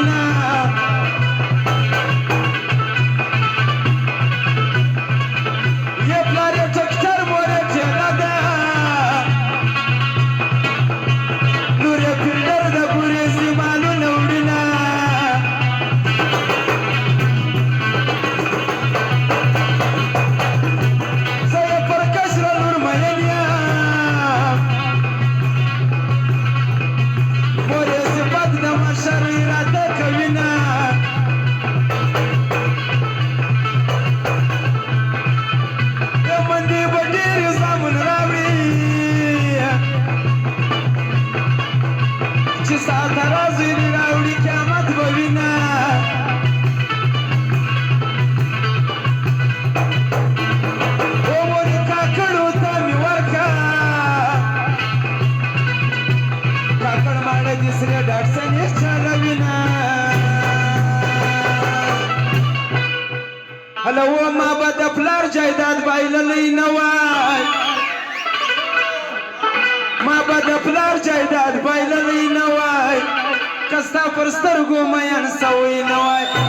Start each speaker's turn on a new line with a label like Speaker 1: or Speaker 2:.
Speaker 1: विना ये प्लारे ट्रॅक्टर मोरे ठेला दा लुरे फिल्डर दा पुरे सिमालू नवडीना सय प्रकाश रलूर मयनिया मोरे सिपात दमा शरीरात कविना मंदी बटीर सामून रावडी ची सातारा जुनी रावडी क्यामात बविना ओ मोरी काकड होता मी वरका काकड माडे दिसरे डाटसने चलविना हॅलो ओ माबा दफलार जायदाद बाईला लई नवाय माबा दफलार जायदाद बाईला लई नवाय कस्ता परस्तर गोमयान सवई नवाय